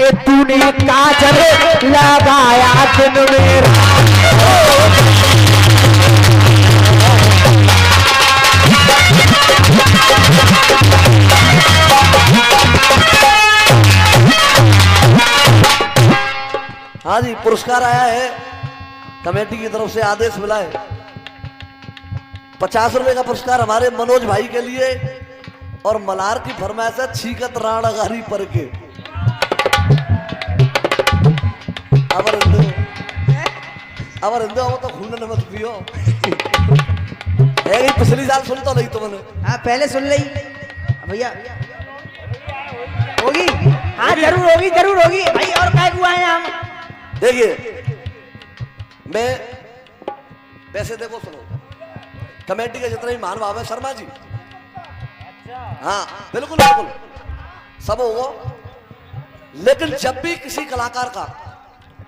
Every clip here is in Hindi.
अरे तूने काजल लगाया दिन मेरा। हाँ जी, पुरस्कार आया है कमेटी की तरफ से, आदेश मिला है 50 रुपए का पुरस्कार हमारे मनोज भाई के लिए, और मलार की फरमाइश है छीकत राणागारी पर के। अब हिंदू तो खून मत पियो है, पिछली साल सुन तो नहीं तुमने? हाँ पहले सुन ली भैया, होगी। हाँ जरूर होगी, जरूर होगी भाई। और क्या हुआ है हम? देखिए मैं वैसे देखो, सुनो, कमेटी के जितने भी महानुभाव है, शर्मा जी, हाँ बिल्कुल बिल्कुल सब होगा, लेकिन जब भी किसी कलाकार का,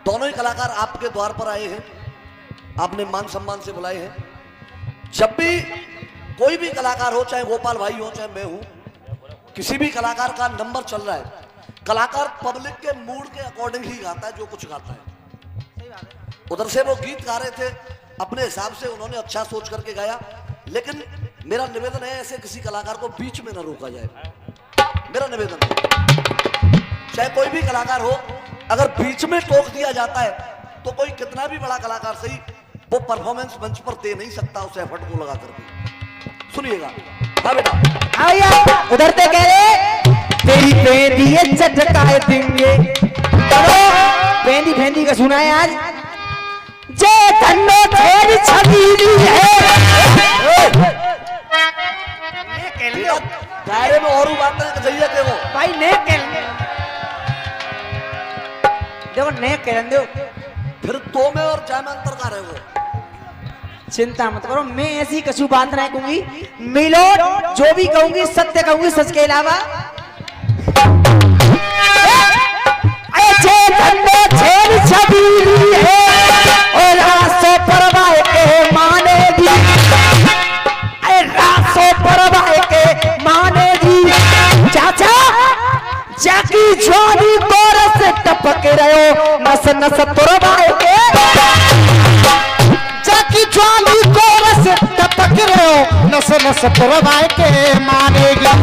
दोनों ही कलाकार आपके द्वार पर आए हैं, आपने मान सम्मान से बुलाए हैं, जब भी कोई भी कलाकार हो, चाहे गोपाल भाई हो चाहे मैं हूं, किसी भी कलाकार का नंबर चल रहा है, कलाकार पब्लिक के मूड के अकॉर्डिंग ही गाता है जो कुछ गाता है। उधर से वो गीत गा रहे थे अपने हिसाब से, उन्होंने अच्छा सोच करके गाया, लेकिन मेरा निवेदन है ऐसे किसी कलाकार को बीच में न रोका जाए। मेरा निवेदन है, चाहे कोई भी कलाकार हो, अगर बीच में टोक दिया जाता है तो कोई कितना भी बड़ा कलाकार सही, वो परफॉर्मेंस मंच पर दे नहीं सकता उस एफर्ट को लगा करके। सुनिएगा। हाँ बेटा, उधर से कह रहे तेरी पेंदी चटकाए देंगे। चलो पेंदी फेंदी का सुना है आज। जे धन्नो तेरी छबीली है। दायरे में और बात चाहिए देखो भाई, ने देखो ने कह दो, फिर तो में और जय में अंतर का रहेगा। चिंता मत करो, मैं ऐसी कछु बात नहीं कहूंगी, मिलो जो भी कहूंगी सत्य कहूंगी, सच के अलावा। छबीली है और रासो परवाह के मानेगी, रासो परवाह के मानेगी। चाचा जाकी ज्वानी कोरस टपक रहो, नस नस परवाह के, जाकी ज्वानी कोरस टपक रहो, नस नस परवाह के मानेगी।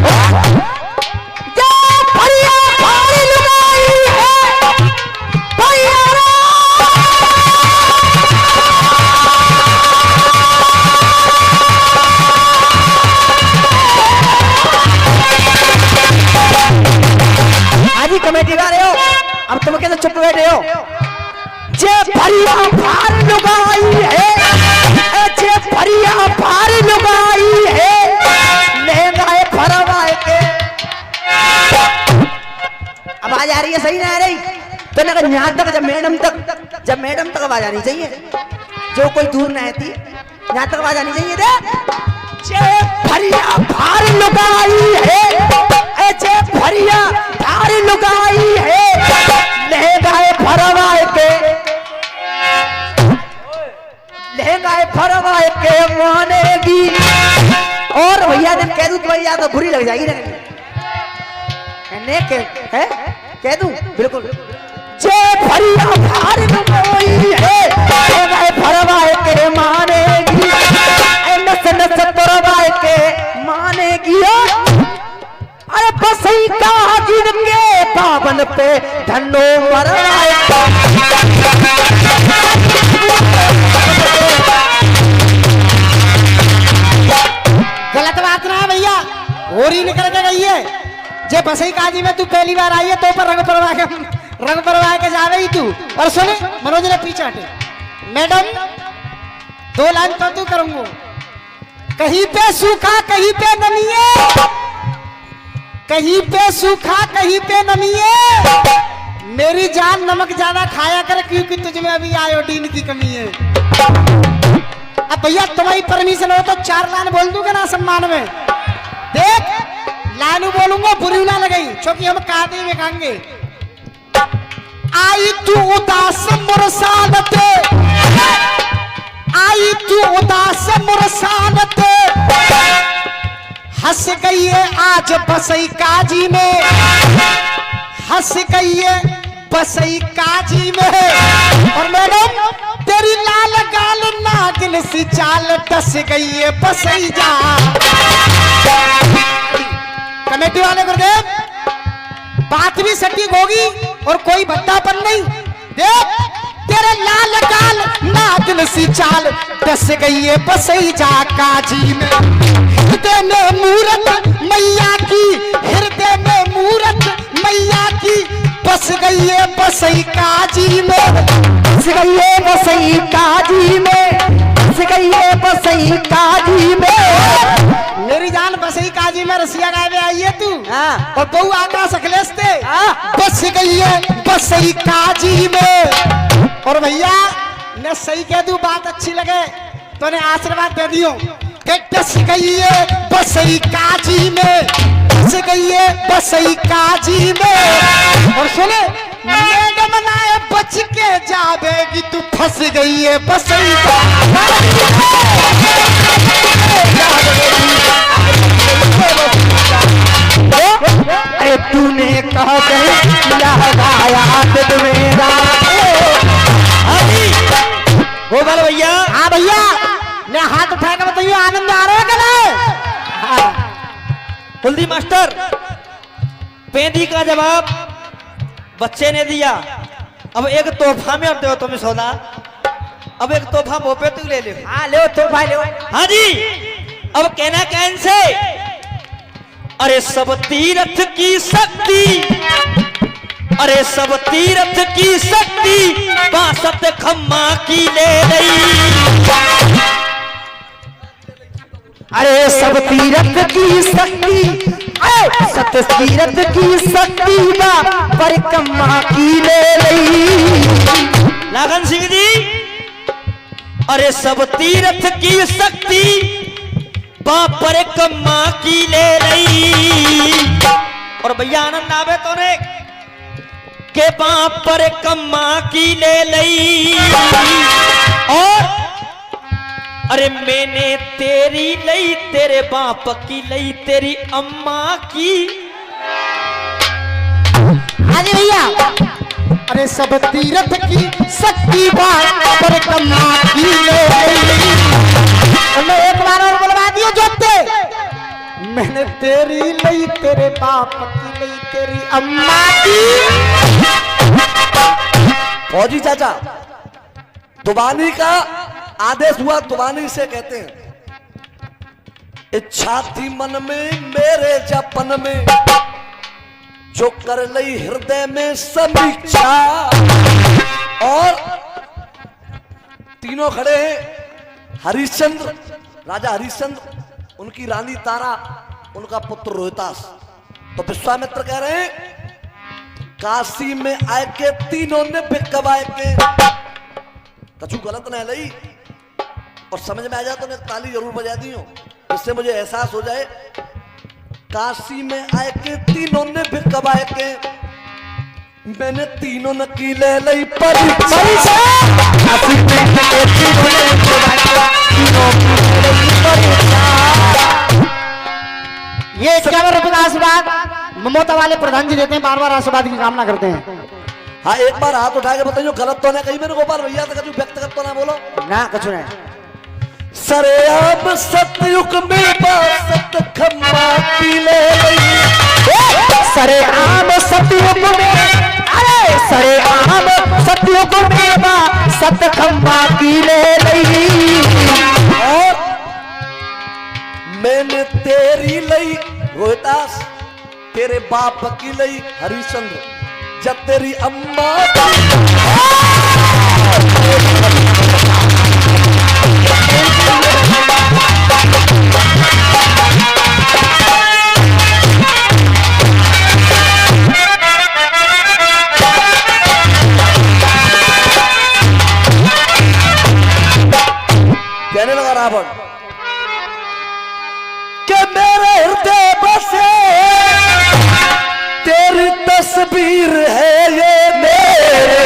कमेटी गा रहे हो, अब तुम कैसे चुप बैठे हो? जे भरिया भार लुगाई है, जे भरिया भार लुगाई है, लहंगाए भरवाए के। आवाज आ रही है? सही ना आ रही? तो ना यहाँ तक, जब मैडम तक आवाज आनी चाहिए, जो कोई दूर ना आती, यहाँ तक आवाज आनी चाहिए। जे भरिया भार लुगाई है, जे भरिया भार लुगाई है, लहंगाए भरवाए के, लहंगाए भरवाए के मानेगी। और भैया ने कह दूं तो भैया तो बुरी लग जाएगी ना, कह दूं बिल्कुल। जे भरिया भार लुगाई है, लहंगाए भरवाए के मानेगी, नस नस भरवाए के मानेगी। अरे बसई का जिनके पावन पे धनो मरवाए। गलत बात ना भैया, होरी निकल के गई है। जे बसई काजी में तू पहली बार आई है तो पर रंग परवाह के जावे ही तू। और सुने, मनोज ने पीछे हटे, मैडम 2 लाइन तो तू करूंगा। कहीं पे सूखा कहीं पे नमी है, कहीं पे सूखा कहीं पे नमी है। मेरी जान नमक ज्यादा खाया कर, क्योंकि तुझमें अभी आयोडीन की कमी है। अब भैया तुम्हारी परमिशन हो तो 4 लाइन बोल दूंगा ना सम्मान में। देख लाइन बोलूंगा, बुरी ना लगेगी, क्योंकि हम कादे में खाएंगे। आई तू उदास मुरसानते, आई तू उदास मुरसानते, हंस गई है आज बसई काजी में, हंस गई है बसई काजी में। और मैडम तेरी लाल गाल नागिन सी चाल डस गई है बसई जा। कमेटी वाले गुरुदेव बात भी सटीक होगी और कोई भट्टापन नहीं। देख तेरे लाल गाल नागिन सी चाल डस गई है बसई जा काजी में। हृदय में मूरत मैया की, हृदय में मूरत मैया की बस गई है बसई काजी में। बस गई है बसई काजी में, बस गई है बसई काजी में। मेरी जान बसई काजी में रसिया गाय में आई है तू। और बहु आकाश अखिलेश बस गई है बसई काजी में। और भैया ने सही कह दू बात अच्छी लगे तो ने आशीर्वाद दे दियो कि बस गई है बसई काजी में, बस गई है बसई काजी में। और सुने मैडम नाए बच के जावेगी तू फंस गई है बसई अरे तूने कहा मेरा गोपाल भैया। हाँ भैया मैं हाथ उठा के बताइए आनंद आ रहा है कि नहीं? कुलदीप मास्टर पेंदी का जवाब बच्चे ने दिया। अब एक तोहफा में और दो तुम्हें सौदा। अब एक तोहफा मोपे तू ले ले। हाँ ले तोहफा ले। हाँ जी अब कहना कैन से। अरे सब तीरथ की शक्ति, अरे सब तीरथ की शक्ति बासत खम्मा की ले गई। अरे सब तीरथ की शक्ति, सत तीरथ की शक्ति परिक्रमा की ले गई। लागन सिंह जी अरे सब तीरथ की शक्ति परिक्रमा की ले रही। और भैया आनंद आवे तो ने के परिक्रमा की ले लई। और अरे मैंने तेरी लई, तेरे बाप की लई, तेरी अम्मा की। हाँ जी भैया अरे सब तीरथ की शक्ति परिक्रमा की ले गई। मैं एक बार और बुलवा दियो जोते। मैंने तेरी लई, तेरे बाप की लई, तेरी अम्मा की। फौजी चाचा दुबानी का आदेश हुआ, दुबानी से कहते हैं इच्छा थी मन में मेरे जपन में, जो कर लई हृदय में समीक्षा। और तीनों खड़े हैं हरिश्चंद्र, राजा हरिश्चंद्र, उनकी रानी तारा, उनका पुत्र रोहितास। तो विश्वामित्र कह रहे हैं काशी में आए के तीनों ने बिकवाए के कछु गलत न लई। और समझ में आ जाए तो मैं ताली जरूर बजा दी हूं, इससे मुझे एहसास हो जाए। काशी में आए के तीनों ने बिकवाए के, मैंने तीनों न की ले लई परीक्षा। ये इक्यावन रुपए का आशीर्वाद ममता वाले प्रधान जी देते हैं, बार बार आशीर्वाद की कामना करते हैं। हाँ एक बार हाथ उठा के बताइए गलत तो नहीं कहीं मैंने गोपाल भैया तक व्यक्तिगत तो ना बोलो ना कुछ नहीं। सरेआम सतयुग में बासत खम्मा की ले लई। सरेआम सतयुग में, अरे सरेआम सतयुग में बासत खम्मा की ले लई। और मैंने तेरी लई रोहितास, तेरे बाप की लई हरिश्चंद्र, जब तेरी अम्मा कहने लगा रावण कि मेरे हृदय बसे तेरी तस्वीर है ये मेरे।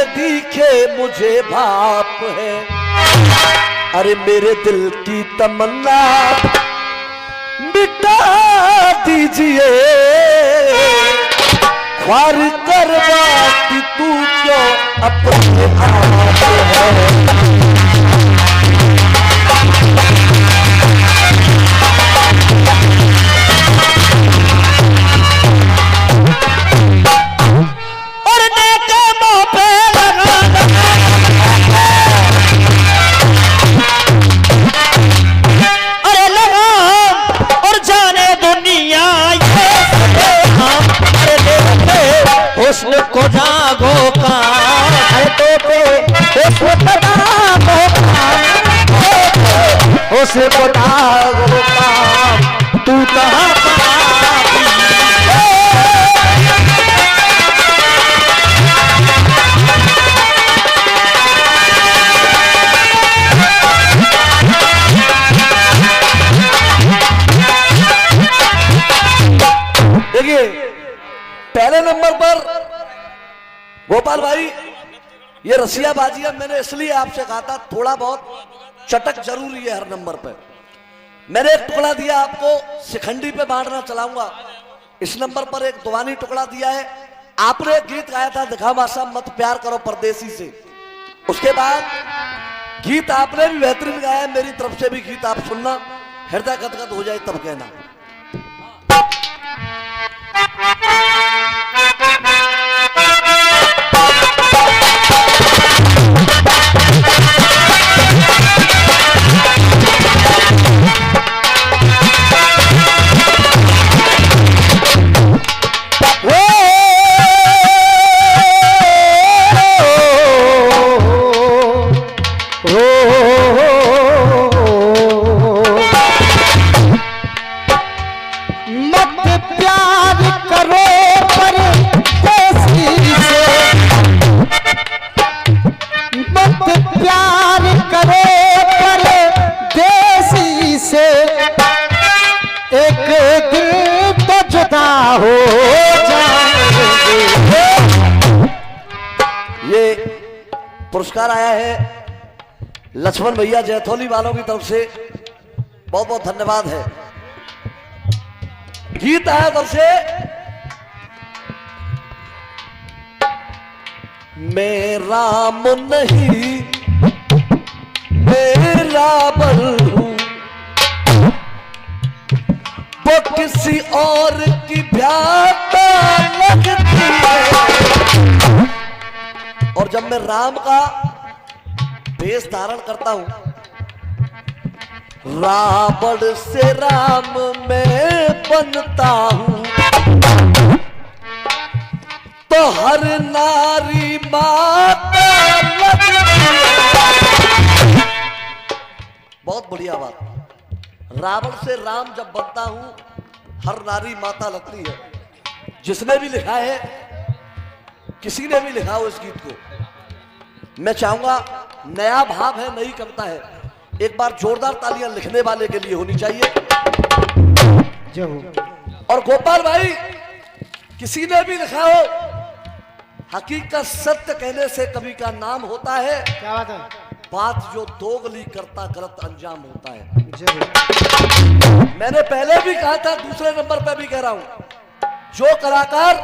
दिखे मुझे भाप है। अरे मेरे दिल की तमन्ना मिटा दीजिए, ख्वार करवाती तू क्यों अपने आप है। हुस्न को जागो का हुस्न को जागो का तू कहाँ देखिए पहले नंबर पर गोपाल भाई, ये रसियाबाजी है। मैंने इसलिए आपसे कहा था थोड़ा बहुत चटक जरूरी है हर नंबर पे। मैंने एक टुकड़ा दिया आपको, शिखंडी पे बांटना चलाऊंगा। इस नंबर पर एक दुआनी टुकड़ा दिया है। आपने एक गीत गाया था, दिखा मासा मत प्यार करो परदेसी से। उसके बाद गीत आपने भी बेहतरीन गाया, मेरी तरफ से भी गीत आप सुनना, हृदय गदगद हो जाए तब कहना। पुरस्कार आया है लक्ष्मण भैया जैथोली वालों की तरफ से, बहुत बहुत धन्यवाद है। गीत आया तरफ से, मैं राम नहीं मैं रावण हूं, वो किसी और की भ्याता लगती है। और जब मैं राम का वेश धारण करता हूं, रावण से राम मैं बनता हूं, तो हर नारी माता लगती है। बहुत बढ़िया बात। रावण से राम जब बनता हूं, हर नारी माता लगती है। जिसने भी लिखा है, किसी ने भी लिखा हो इस गीत को, मैं चाहूंगा नया भाव है, नई कविता है, एक बार जोरदार तालियां लिखने वाले के लिए होनी चाहिए। और गोपाल भाई, किसी ने भी लिखा हो, हकीकत सत्य कहने से कवि का नाम होता है। क्या बात है? बात जो दोगली करता गलत अंजाम होता है। मैंने पहले भी कहा था, दूसरे नंबर पे भी कह रहा हूं, जो कलाकार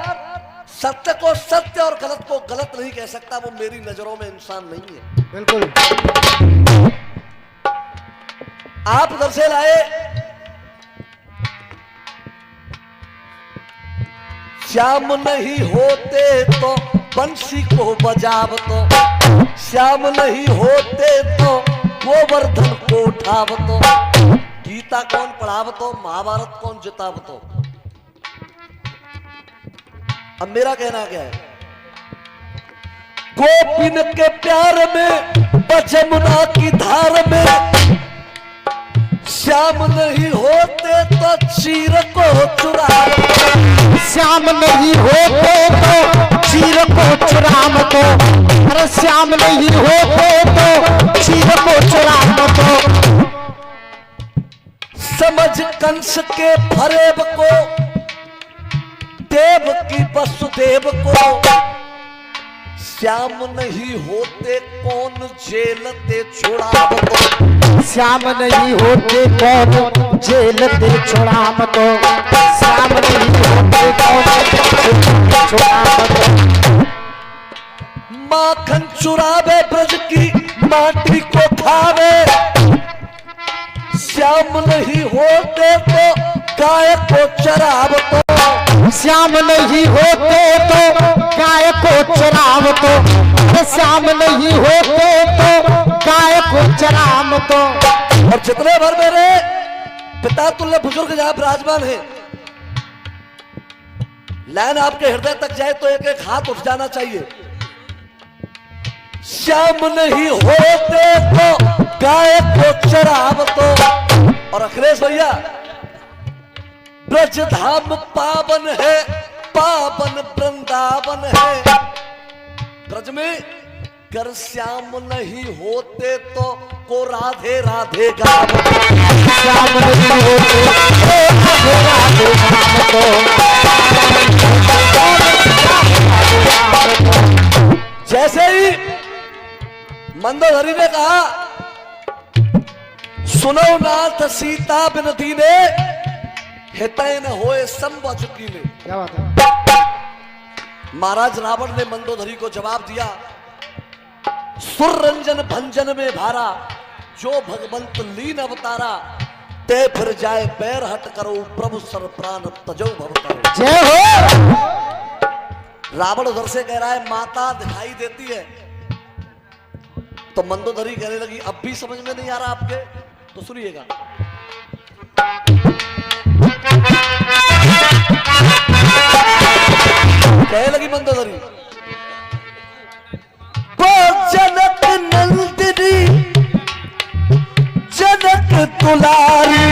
सत्य को सत्य और गलत को गलत नहीं कह सकता, वो मेरी नजरों में इंसान नहीं है। बिल्कुल। आप उधर से लाए श्याम नहीं होते तो बंसी को बजाव, तो श्याम नहीं होते तो गोवर्धन को उठाव, तो गीता कौन पढ़ाव, तो महाभारत कौन जिताव। तो अब मेरा कहना क्या है, गोपिन के प्यार में बजमुना की धार में श्याम नहीं होते तो चीर को चुराव, श्याम नहीं होते तो चीर को चुराम, तो अरे श्याम नहीं होते तो चीर को चुराम, तो समझ कंस के फरेब को, देव की वसुदेव को, श्याम नहीं होते कौन जेलते छुड़ाव तो, श्याम नहीं होते कौन जेलते छुड़ाव तो, श्याम नहीं होते कौन जेलते छुड़ाव तो। माखन चुरावे ब्रज की माटी को खावे, श्याम नहीं होते तो गाय को चराव तो, श्याम नहीं होते तो गाय को चराव तो, श्याम नहीं होते तो गाय को चराव तो। और जितने भर मेरे पिता तुल्य बुजुर्ग जहां विराजमान है, लाइन आपके हृदय तक जाए तो एक एक हाथ उठ जाना चाहिए। श्याम नहीं होते तो गाय को चराव तो। और अखिलेश भैया, ब्रज धाम पावन है, पावन वृंदावन है, ब्रज में कर श्याम नहीं होते तो को राधे राधे गाव, श्याम नहीं होते तो राधे राधे गाव तो। जैसे ही मंदोदरी ने कहा सुनो नाथ सीता बिन दीने, हितैन होए संभ चुकीने। क्या बात है? महाराज रावण ने मंदोदरी को जवाब दिया, सुर रंजन भंजन में भारा, जो भगवंत लीन अवतारा, ते फिर जाए पैर हट करो, प्रभु सर प्राण तजो भवतारो। जय हो। रावण उधर से कह रहा है माता दिखाई देती है, तो मंदोदरी कहने लगी अब भी समझ में नहीं आ रहा आपके, तो सुनिएगा। कहने लगी मंदोदरी, वो जनक नंदिनी जनक दुलारी,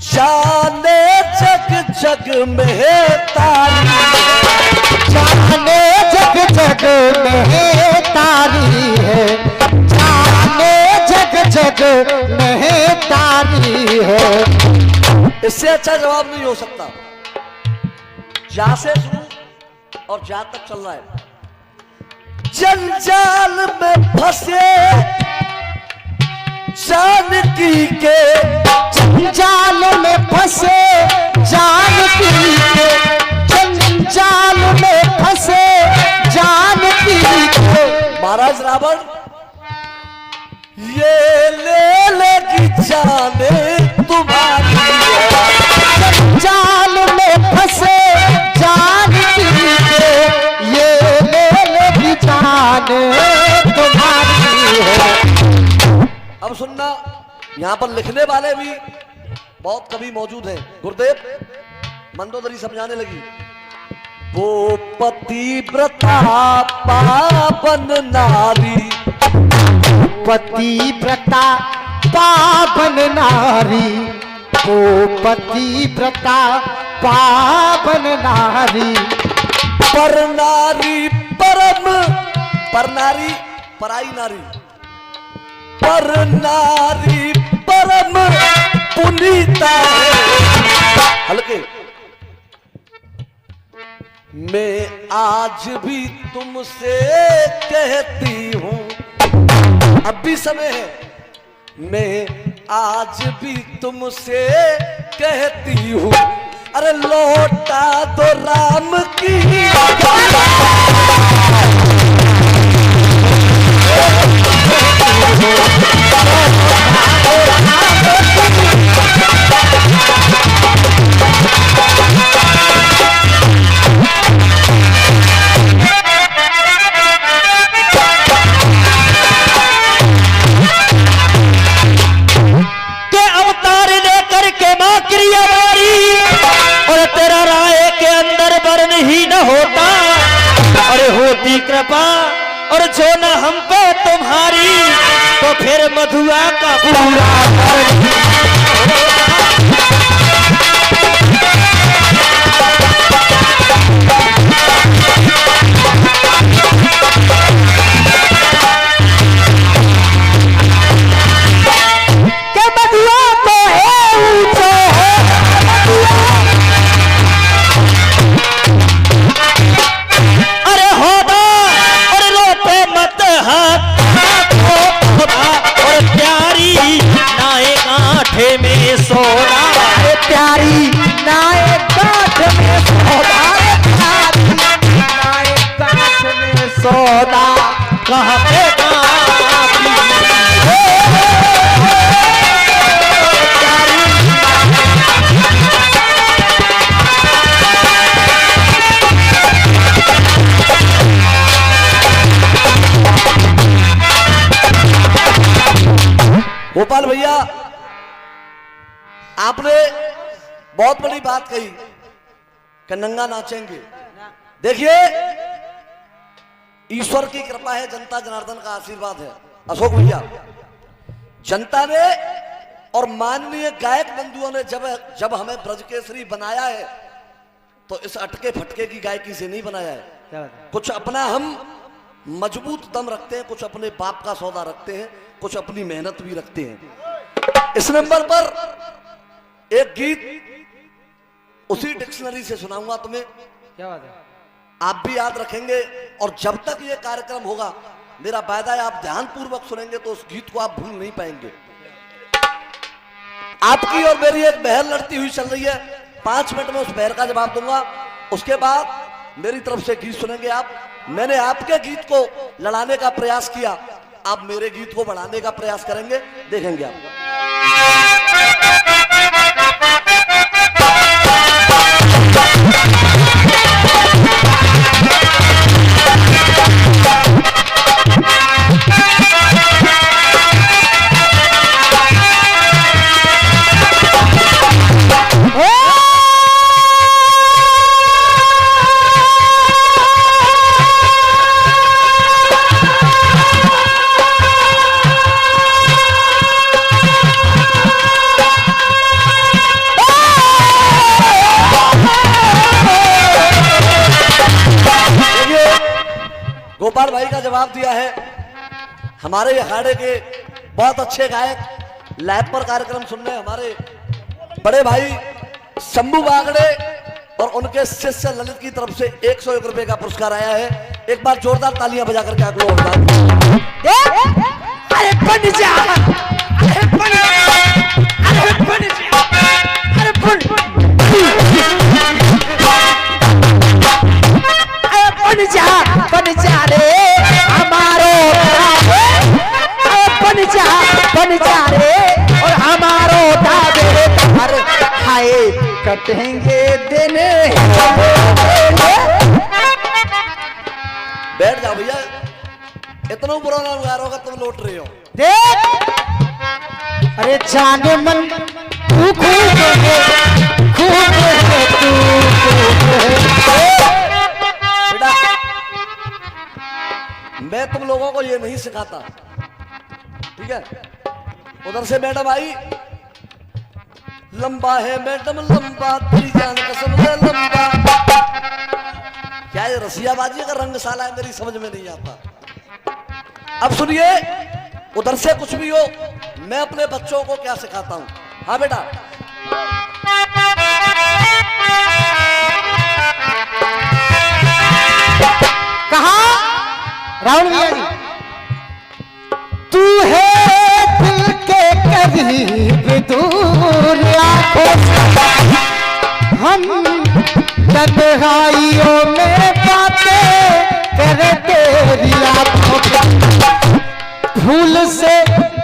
जाने जग जग में तारी, जाने जग जग में तारी है, जाने जग जग में तारी है। इससे अच्छा जवाब नहीं हो सकता। जा से शुरू और जा तक चल रहा है। जंजाल में फंसे जानकी के, जंजाल में फंसे जानकी के, जंजाल में फंसे जानकी के। महाराज रावण ये ले लेगी जाने तुम्हारी, जंजाल में फंसे जानकी के, ये ले लेगी जान तुम्हारी है। अब सुनना, यहां पर लिखने वाले भी बहुत कवि मौजूद हैं। गुरुदेव, मंदोदरी समझाने लगी, वो पतिव्रता पावन नारी, पतिव्रता पावन नारी, वो पतिव्रता पावन नारी। पर नारी परम, पर नारी पराई नारी, पर नारी परम पुनीता है। हल्के, मैं आज भी तुमसे कहती हूं, अब भी समय है, मैं आज भी तुमसे कहती हूं, अरे लौटा दो राम की कृपा और जो न हम पे तुम्हारी, तो फिर मधुआ का पूरा सौदा कहाँ पे काफी गोपाल भैया, आपने बहुत बड़ी बात कही कि नंगा नाचेंगे। देखिए, ईश्वर की कृपा है, जनता जनार्दन का आशीर्वाद है। अशोक भैया, जनता ने और माननीय गायक बंधुओं ने जब हमें ब्रजकेसरी बनाया है तो इस अटके फटके की गायकी से नहीं बनाया है। कुछ अपना हम मजबूत दम रखते हैं, कुछ अपने बाप का सौदा रखते हैं, कुछ अपनी मेहनत भी रखते हैं। इस नंबर पर एक गीत उसी डिक्शनरी से सुनाऊंगा तुम्हें, क्या बात है? आप भी याद रखेंगे और जब तक ये कार्यक्रम होगा मेरा वायदा है आप ध्यान पूर्वक सुनेंगे तो उस गीत को आप भूल नहीं पाएंगे। आपकी और मेरी एक बहर लड़ती हुई चल रही है, 5 मिनट में उस बहर का जवाब दूंगा, उसके बाद मेरी तरफ से गीत सुनेंगे आप। मैंने आपके गीत को लड़ाने का प्रयास किया, आप मेरे गीत को बढ़ाने का प्रयास करेंगे, देखेंगे आप। गोपाल भाई का जवाब दिया है। हमारे अखाड़े के बहुत अच्छे गायक लाइव पर कार्यक्रम सुन रहे हमारे बड़े भाई शंभू बागड़े और उनके शिष्य ललित की तरफ से 101 रुपए का पुरस्कार आया है। एक बार जोरदार तालियां बजा करके आप लोग अरे बन जा, अरे बन जा, अरे बन जा, अरे बन बन जा रे हमारो, बन जा रे और हमारो दादे हर खाए कटेंगे देने। बैठ जाओ भैया, इतना बुरा ना गा रहा होगा, तुम लौट रहे हो। देख, अरे जाने मन तू खूब है, खूब है तू, बेटा मैं तुम लोगों को ये नहीं सिखाता, ठीक है? उधर से मैडम आई, लंबा है मैडम लंबा, तेरी जान कसम है लंबा। क्या ये रसियाबाजी का रंगशाला है, मेरी समझ में नहीं आता। अब सुनिए, उधर से कुछ भी हो, मैं अपने बच्चों को क्या सिखाता हूं। हाँ बेटा, कहा राहुल भैया जी, तू है दिल के करीब दूर आंखों से, हम तन्हाइयों में बातें करे तेरी आंखों पे, भूल से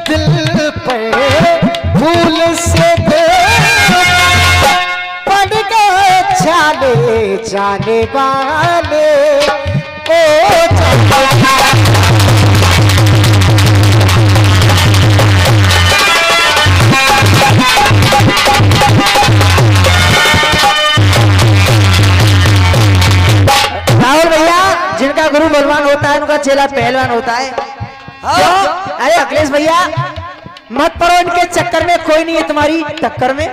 दिल पे भूल से दिल पड़ गए जाने जाने वाले ओ राहुल भैया, जिनका गुरु बलवान होता है उनका चेला पहलवान होता है। क्यों? अरे अखिलेश भैया मत पड़ो इनके चक्कर में, कोई नहीं है तुम्हारी टक्कर में।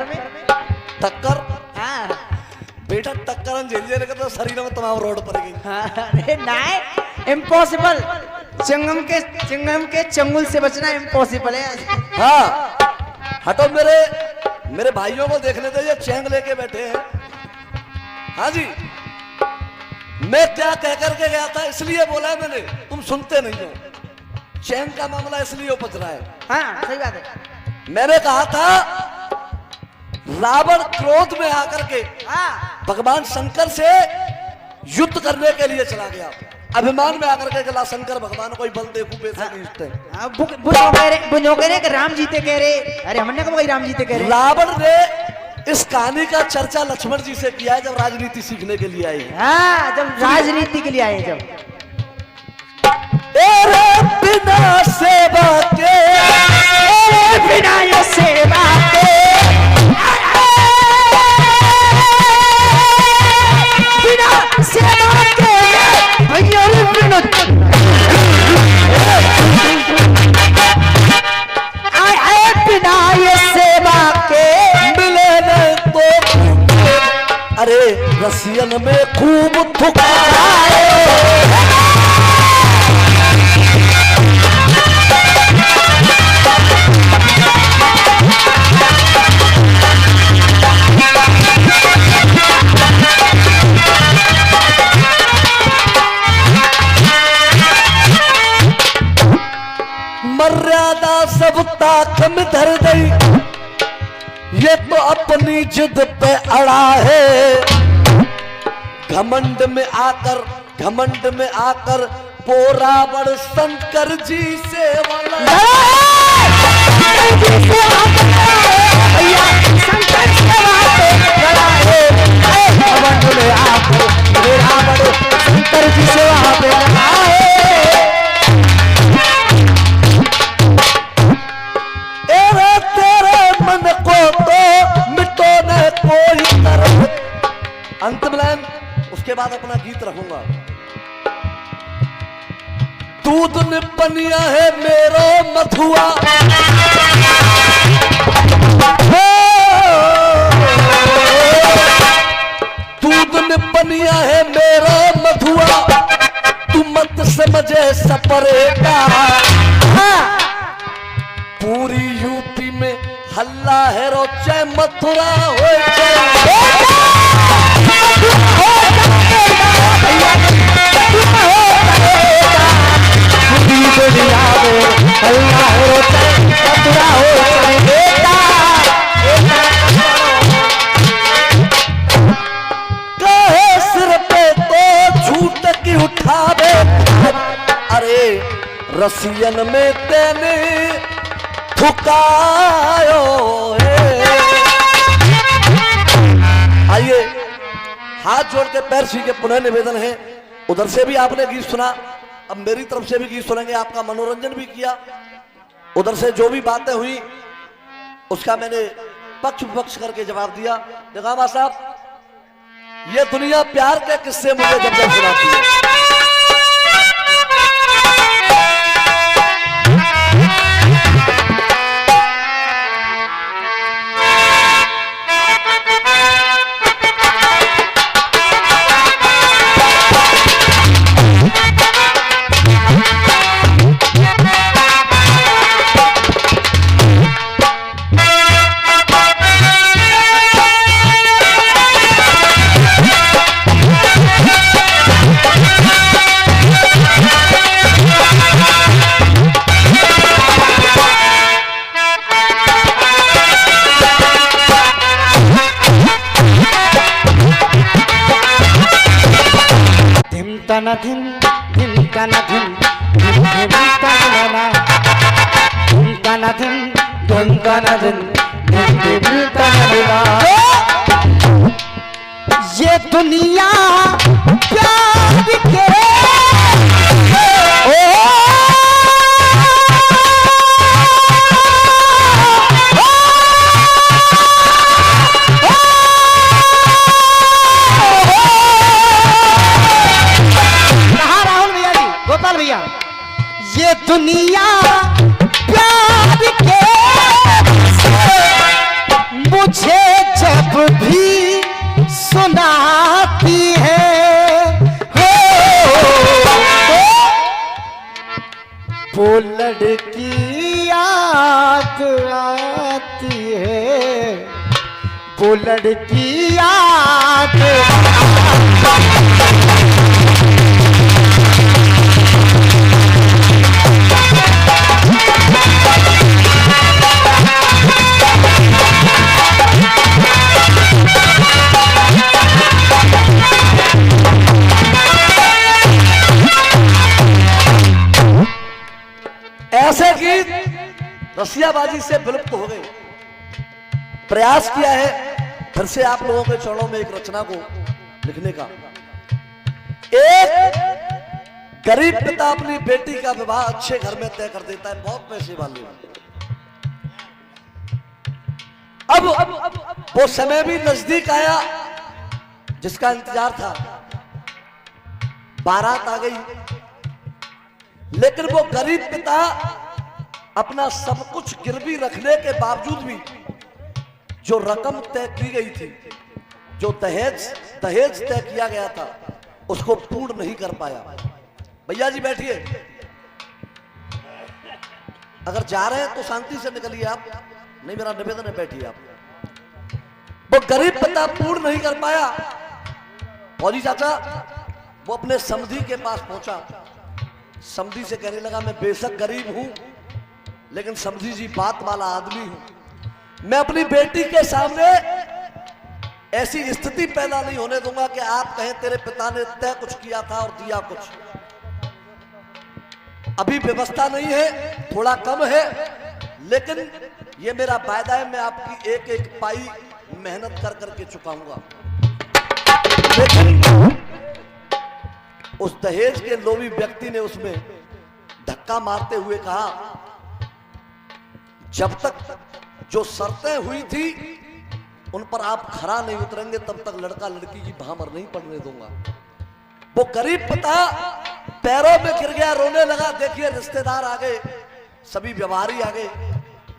टक्कर हाँ। बेटा, टक्कर झेल तो शरीर में तमाम रोड पर गई। अरे नहीं, इम्पॉसिबल, चिंगम के चंगुल से बचना इम्पॉसिबल है। हाँ, हटो, मेरे भाइयों को देखने दे, ये चैंग लेके बैठे हैं। हाँ जी, मैं क्या कह करके गया था, इसलिए बोला है मैंने, तुम सुनते नहीं हो। चैंग का मामला इसलिए उपज रहा है। हाँ सही बात है। मैंने कहा था रावण क्रोध में आकर के हाँ। भगवान शंकर से युद्ध करने के लिए चला गया। अभिमान में आकर के गला शंकर भगवान कोई बल देखू बेसिक बुनो कह रहे कि राम जीते कह रहे। अरे हमने कब कोई राम जीते कह रहे। रावण ने इस कहानी का चर्चा लक्ष्मण जी से किया है जब राजनीति सीखने के लिए आए। हाँ, जब राजनीति के लिए आए। जब बिना सेवा के, बिना ये सेवा के, बिना सेवा के भैया बिना ये सेवा के मिले न तो अरे रसियन में खूब थुकाए। मर्यादा सब ताक में धर गई, ये तो अपनी जिद पे अड़ा है। घमंड में आकर पोरावड़ शंकर जी से वाला शंकर जी से वहां पे अंतिम लाइन, उसके बाद अपना गीत रखूंगा। दूध ने पनिया है मेरो मथुआ, दूध ने पनिया है मेरो मथुआ, तू मत समझे सपरेटा। पूरी यूपी में हल्ला है रो चाहे मथुरा हो कहे सिर पे तो झूठ की उठावे। अरे रसियन में तेने थुकायो है। आइए हाथ जोड़ के पैर छू के पुनः निवेदन है, उधर से भी आपने गीत सुना, अब मेरी तरफ से भी गीत सुनेंगे, आपका मनोरंजन भी किया। उधर से जो भी बातें हुई उसका मैंने पक्ष विपक्ष करके जवाब दिया। निगामा साहब, ये दुनिया प्यार के किस्से मुझे जब जब सुनाती है। तन धिम धिम तन धिम धिम धिम तन धिम तन धिम धिम तन धिम धिम धिम तन ये दुनिया प्यार के भैया, ये दुनिया प्यार के मुझे जब भी सुनाती है वो लड़की याद आती है, वो लड़की याद रसियाबाजी से विलुप्त हो गए। प्रयास किया है फिर से आप लोगों के चरणों में एक रचना को लिखने का। एक गरीब पिता अपनी बेटी का विवाह अच्छे घर में तय कर देता है, बहुत पैसे वाले। अब वो समय भी नजदीक आया जिसका इंतजार था। बारात आ गई, लेकिन वो गरीब पिता अपना सब कुछ गिरवी रखने के बावजूद भी जो रकम तय की गई थी, जो दहेज तय किया गया था, उसको पूर्ण नहीं कर पाया। भैया जी बैठिए, अगर जा रहे हैं तो शांति से निकलिए आप, नहीं मेरा निवेदन है बैठिए आप। वो गरीब पिता पूर्ण नहीं कर पाया। फौजी चाचा वो अपने समधी के पास पहुंचा, समधी से कहने लगा मैं बेशक गरीब हूं लेकिन समधी जी बात वाला आदमी हूं। मैं अपनी बेटी के सामने ऐसी स्थिति पैदा नहीं होने दूंगा कि आप कहें तेरे पिता ने तय कुछ किया था और दिया कुछ। अभी व्यवस्था नहीं है, थोड़ा कम है, लेकिन ये मेरा वायदा है, मैं आपकी एक एक पाई मेहनत कर करके चुकाऊंगा। लेकिन उस दहेज के लोभी व्यक्ति ने उसमें धक्का मारते हुए कहा जब तक जो शर्तें हुई थी उन पर आप खरा नहीं उतरेंगे तब तक लड़का लड़की की भामर नहीं पड़ने दूंगा। वो गरीब पिता पैरों में गिर गया, रोने लगा। देखिए रिश्तेदार आ गए, सभी व्यवहारी आ गए,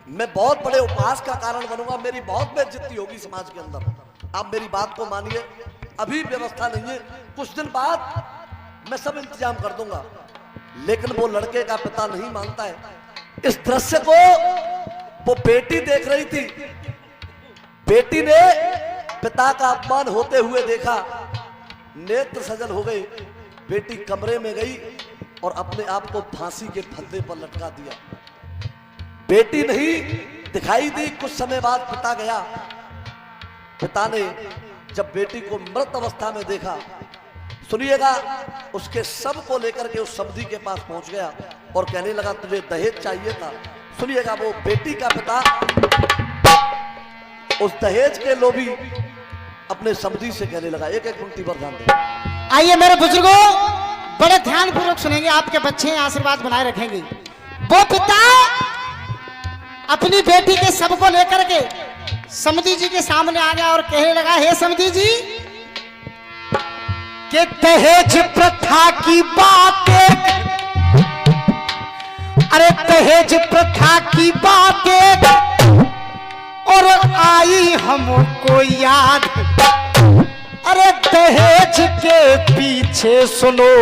मैं बहुत बड़े उपहास का कारण बनूंगा, मेरी बहुत बेइज्जती होगी समाज के अंदर। आप मेरी बात को मानिए, अभी व्यवस्था नहीं है, कुछ दिन बाद मैं सब इंतजाम कर दूंगा। लेकिन वो लड़के का पिता नहीं मानता है। इस दृश्य को वो बेटी देख रही थी। बेटी ने पिता का अपमान होते हुए देखा, नेत्र सजल हो गए। बेटी कमरे में गई और अपने आप को फांसी के फंदे पर लटका दिया। बेटी नहीं दिखाई दी। कुछ समय बाद पिता गया। पिता ने जब बेटी को मृत अवस्था में देखा, सुनिएगा, उसके सब को लेकर के उस समधी के पास पहुंच गया और कहने लगा तुझे दहेज चाहिए था। सुनिएगा, वो बेटी का पिता उस दहेज के लोभी अपने समधी से कहने लगा, एक एक पंक्ति पर ध्यान दें। आइए मेरे बुजुर्गों, बड़े ध्यान पूर्वक सुनेंगे, आपके बच्चे आशीर्वाद बनाए रखेंगे। वो पिता अपनी बेटी के सब को लेकर के समधी जी के सामने आ गया और कहने लगा, हे समधी जी, कि दहेज प्रथा की बातें, अरे दहेज प्रथा की बातें और आई हमको याद। अरे दहेज के पीछे सुनो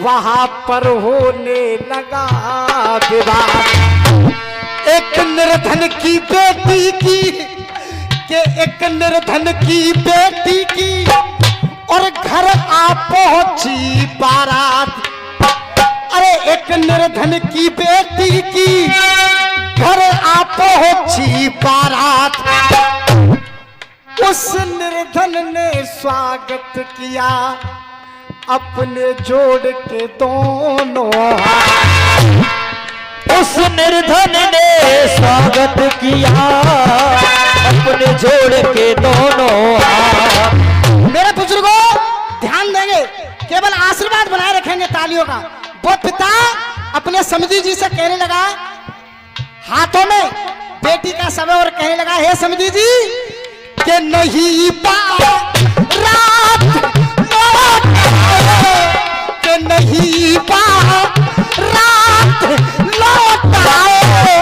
वहां पर होने लगा विवाद। एक निर्धन की बेटी की, के एक निर्धन की बेटी की और घर आ पहुंची बारात। अरे एक निर्धन की बेटी की घर आ पहुंची बारात। उस निर्धन ने स्वागत किया अपने जोड़ के दोनों हाथ। उस निर्धन ने स्वागत किया अपने जोड़ के दोनों हाथ। मेरे बुजुर्गों ध्यान देंगे, केवल आशीर्वाद बनाए रखेंगे तालियों का। वो पिता अपने समधी जी से कहने लगा, हाथों में बेटी का समय, और कहने लगा, हे समधी जी, कि नहीं रात कि नहीं रात लौटाए,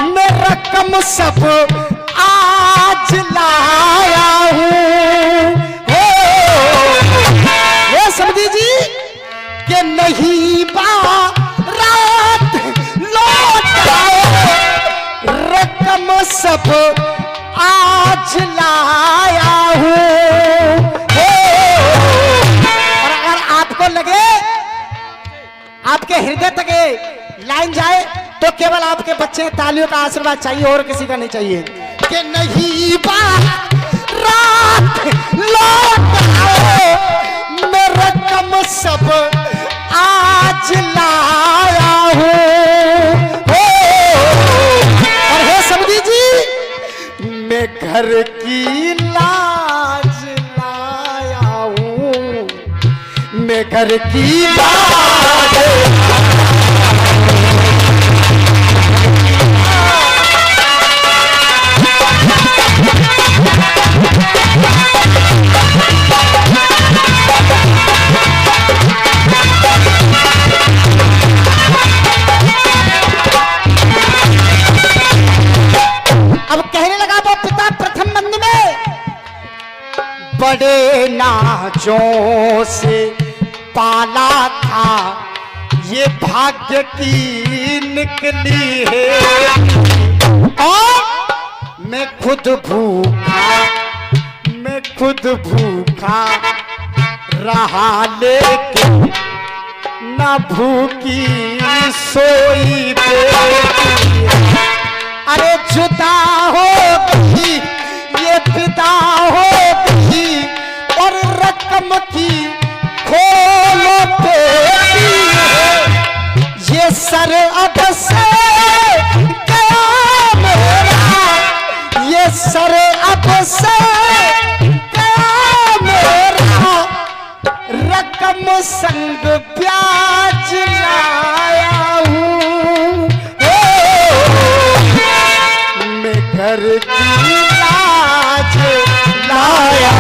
मैं रकम सब आज लाया हूँ। हे समधी जी, कि नहीं रात लौटाए, रकम सब आज लाया हूँ। और अगर आपको लगे, आपके हृदय तक ये लाइन जाए, तो केवल आपके बच्चे तालियों का आशीर्वाद चाहिए और किसी का नहीं चाहिए। कि नहीं रात लौटाए, मैं रकम सब आज लाया हूँ। घर की लाज लाया हूँ, मैं घर की लाज। अब कहने लगा वो पिता प्रथम बंद में, बड़े नाजों से पाला था, ये भाग्य की निकली है। और मैं खुद भूखा रहा, लेकिन न भूखी सोई बेटी। अरे जुदा हो गई ये पिता हो गई, और रकम की खोलो पेटी है। ये सर अब से गया मेरा, ये सर अब से गया मेरा, रकम संग ब्याज लाया हूँ। मैं घर की लाज लाया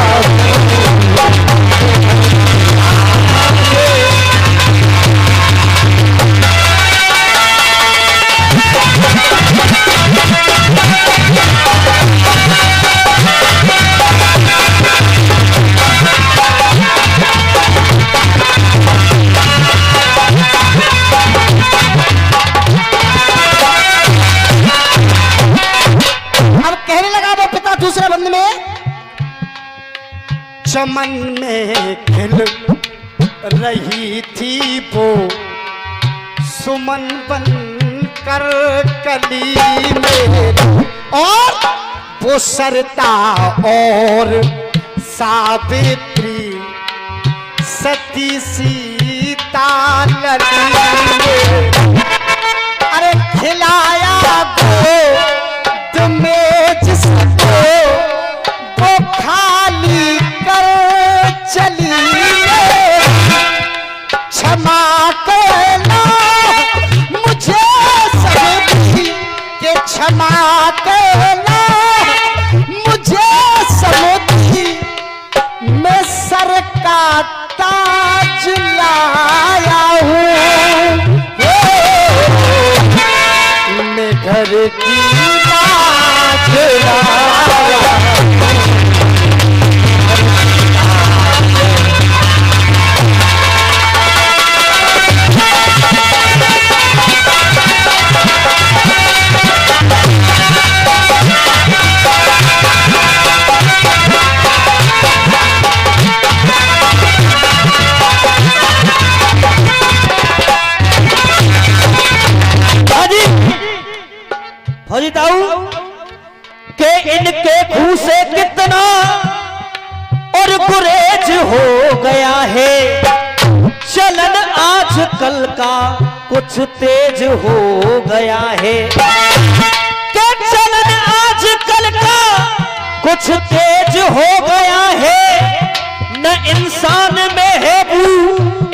दूसरे बंद में, चमन में खिल रही थी वो सुमन बन कर कली में, और वो सरता और सावित्री सती सीता लली में। अरे खिलाया गोद में जिसको, वो खाली कर चली है। क्षमा करना मुझे समझी के, क्षमा करना मुझे समझी, मैं सर का ताज लाया हूँ। मैं घर की लाज लाया। फौजी ताऊ के इनके खूह से कितना और गुरेज हो गया है, चलन आजकल का कुछ तेज हो गया है। के चलन आजकल का कुछ तेज हो गया है, न इंसान में है बू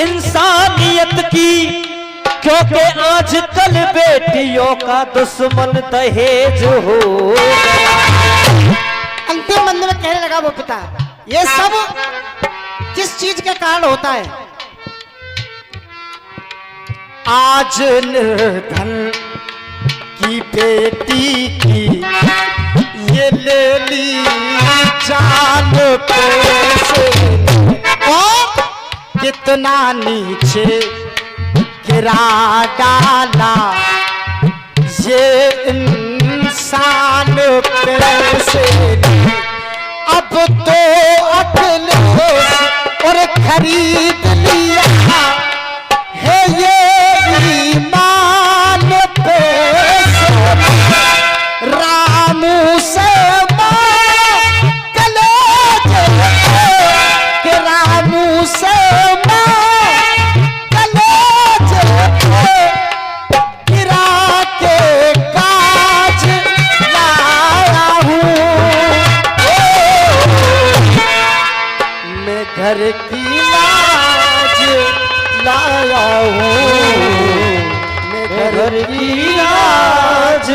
इंसानियत की, क्योंकि आजकल बेटियों का दुश्मन दहेज हो गया। अंतिम बंद में कहने लगा वो पिता, ये सब किस चीज के कारण होता है? आज निर्धन की बेटी की ये ले ली जान पैसे, और कितना नीचे गिरा डाला ये इंसान पैसे। अब तो अकल और खरीद लिया है ये ईमान पैसे। रामू से के रामू से गिरा के काज लाया हूँ। घर की लाज